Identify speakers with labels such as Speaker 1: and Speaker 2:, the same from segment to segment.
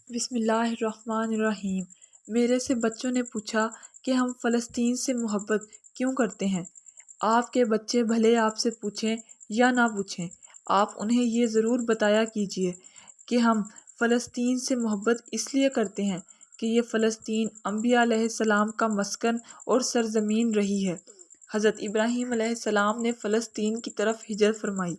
Speaker 1: بسم اللہ الرحمن الرحیم۔ میرے سے بچوں نے پوچھا کہ ہم فلسطین سے محبت کیوں کرتے ہیں۔ آپ کے بچے بھلے آپ سے پوچھیں یا نہ پوچھیں، آپ انہیں یہ ضرور بتایا کیجیے کہ ہم فلسطین سے محبت اس لیے کرتے ہیں کہ یہ فلسطین انبیاء علیہ السلام کا مسکن اور سرزمین رہی ہے۔ حضرت ابراہیم علیہ السلام نے فلسطین کی طرف ہجرت فرمائی۔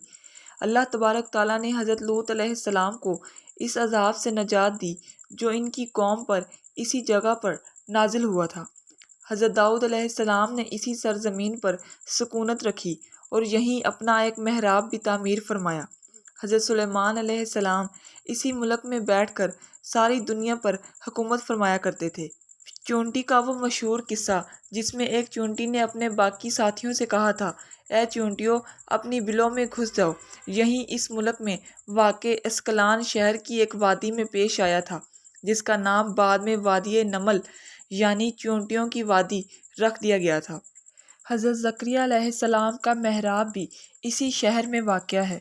Speaker 1: اللہ تبارک تعالیٰ نے حضرت لوط علیہ السلام کو اس عذاب سے نجات دی جو ان کی قوم پر اسی جگہ پر نازل ہوا تھا۔ حضرت داؤد علیہ السلام نے اسی سرزمین پر سکونت رکھی اور یہیں اپنا ایک محراب بھی تعمیر فرمایا۔ حضرت سلیمان علیہ السلام اسی ملک میں بیٹھ کر ساری دنیا پر حکومت فرمایا کرتے تھے۔ چونٹی کا وہ مشہور قصہ جس میں ایک چونٹی نے اپنے باقی ساتھیوں سے کہا تھا، اے چونٹیوں اپنی بلوں میں گھس جاؤ، یہیں اس ملک میں واقع اسکلان شہر کی ایک وادی میں پیش آیا تھا جس کا نام بعد میں وادی نمل یعنی چونٹیوں کی وادی رکھ دیا گیا تھا۔ حضرت زکریا علیہ السلام کا محراب بھی اسی شہر میں واقع ہے۔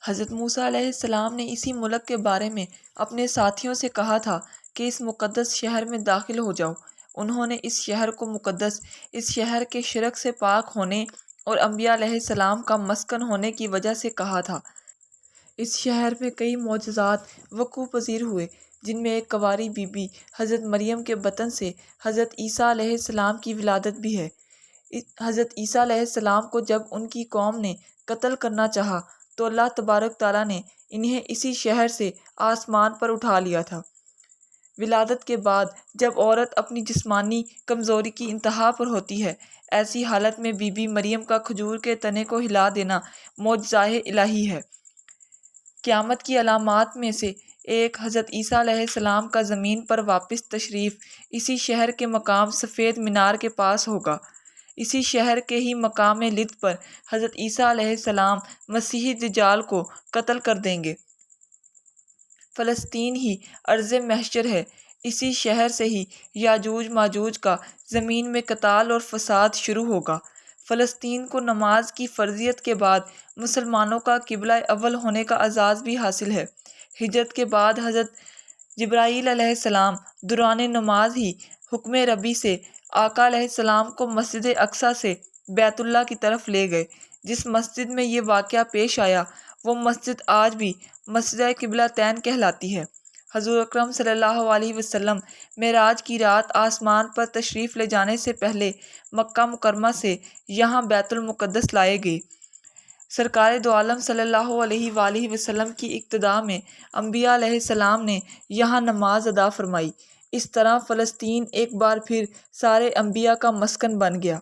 Speaker 1: حضرت موسیٰ علیہ السلام نے اسی ملک کے بارے میں اپنے ساتھیوں سے کہا تھا کہ اس مقدس شہر میں داخل ہو جاؤ۔ انہوں نے اس شہر کو مقدس، اس شہر کے شرک سے پاک ہونے اور انبیاء علیہ السلام کا مسکن ہونے کی وجہ سے کہا تھا۔ اس شہر میں کئی معجزات وقوع پذیر ہوئے جن میں ایک کنواری بی بی حضرت مریم کے بطن سے حضرت عیسیٰ علیہ السلام کی ولادت بھی ہے۔ حضرت عیسیٰ علیہ السلام کو جب ان کی قوم نے قتل کرنا چاہا تو اللہ تبارک تعالیٰ نے انہیں اسی شہر سے آسمان پر اٹھا لیا تھا۔ ولادت کے بعد جب عورت اپنی جسمانی کمزوری کی انتہا پر ہوتی ہے، ایسی حالت میں بی بی مریم کا کھجور کے تنے کو ہلا دینا معجزہ الہی ہے۔ قیامت کی علامات میں سے ایک حضرت عیسیٰ علیہ السلام کا زمین پر واپس تشریف اسی شہر کے مقام سفید مینار کے پاس ہوگا۔ اسی شہر کے ہی مقام لد پر حضرت عیسیٰ علیہ السلام مسیح دجال کو قتل کر دیں گے۔ فلسطین ہی ارض محشر ہے، اسی شہر سے ہی یاجوج ماجوج کا زمین میں قتال اور فساد شروع ہوگا۔ فلسطین کو نماز کی فرضیت کے بعد مسلمانوں کا قبلہ اول ہونے کا اعزاز بھی حاصل ہے۔ ہجرت کے بعد حضرت جبرائیل علیہ السلام دوران نماز ہی حکم ربی سے آقا علیہ السلام کو مسجد اقصیٰ سے بیت اللہ کی طرف لے گئے۔ جس مسجد میں یہ واقعہ پیش آیا وہ مسجد آج بھی مسجد قبلہ تین کہلاتی ہے۔ حضور اکرم صلی اللہ علیہ وسلم معراج کی رات آسمان پر تشریف لے جانے سے پہلے مکہ مکرمہ سے یہاں بیت المقدس لائے گئے۔ سرکار دو عالم صلی اللہ علیہ وآلہ وسلم کی اقتداء میں انبیاء علیہ السلام نے یہاں نماز ادا فرمائی۔ اس طرح فلسطین ایک بار پھر سارے انبیاء کا مسکن بن گیا۔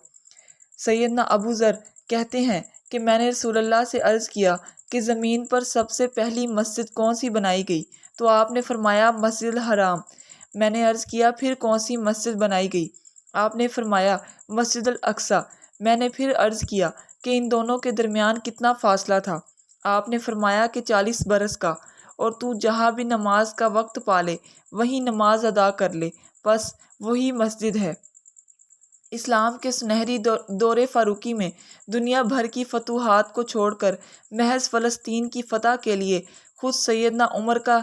Speaker 1: سیدنا ابو ذر کہتے ہیں کہ میں نے رسول اللہ سے عرض کیا کہ زمین پر سب سے پہلی مسجد کون سی بنائی گئی؟ تو آپ نے فرمایا مسجد الحرام۔ میں نے عرض کیا پھر کون سی مسجد بنائی گئی؟ آپ نے فرمایا مسجد الاقصیٰ۔ میں نے پھر عرض کیا کہ ان دونوں کے درمیان کتنا فاصلہ تھا؟ آپ نے فرمایا کہ 40 برس کا، اور تو جہاں بھی نماز کا وقت پالے وہیں نماز ادا کر لے، بس وہی مسجد ہے۔ اسلام کے سنہری دور فاروقی میں دنیا بھر کی فتوحات کو چھوڑ کر محض فلسطین کی فتح کے لیے خود سیدنا عمر کا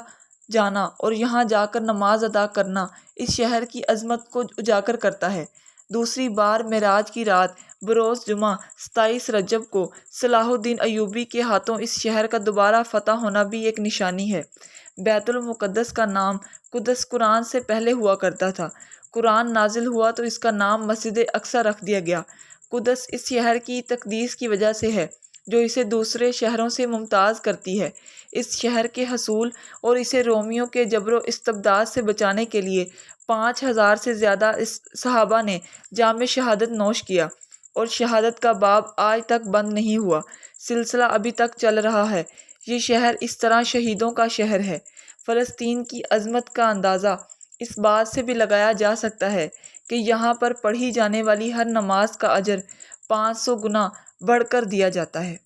Speaker 1: جانا اور یہاں جا کر نماز ادا کرنا اس شہر کی عظمت کو اجاگر کرتا ہے۔ دوسری بار معراج کی رات بروز جمعہ 27 رجب کو صلاح الدین ایوبی کے ہاتھوں اس شہر کا دوبارہ فتح ہونا بھی ایک نشانی ہے۔ بیت المقدس کا نام قدس قرآن سے پہلے ہوا کرتا تھا۔ قرآن نازل ہوا تو اس کا نام مسجد اقصیٰ رکھ دیا گیا۔ قدس اس شہر کی تقدیس کی وجہ سے ہے جو اسے دوسرے شہروں سے ممتاز کرتی ہے۔ اس شہر کے حصول اور اسے رومیوں کے جبر و استبداد سے بچانے کے لیے 5000 سے زیادہ صحابہ نے جام شہادت نوش کیا، اور شہادت کا باب آج تک بند نہیں ہوا، سلسلہ ابھی تک چل رہا ہے۔ یہ شہر اس طرح شہیدوں کا شہر ہے۔ فلسطین کی عظمت کا اندازہ اس بات سے بھی لگایا جا سکتا ہے کہ یہاں پر پڑھی جانے والی ہر نماز کا اجر 500 گنا بڑھ کر دیا جاتا ہے۔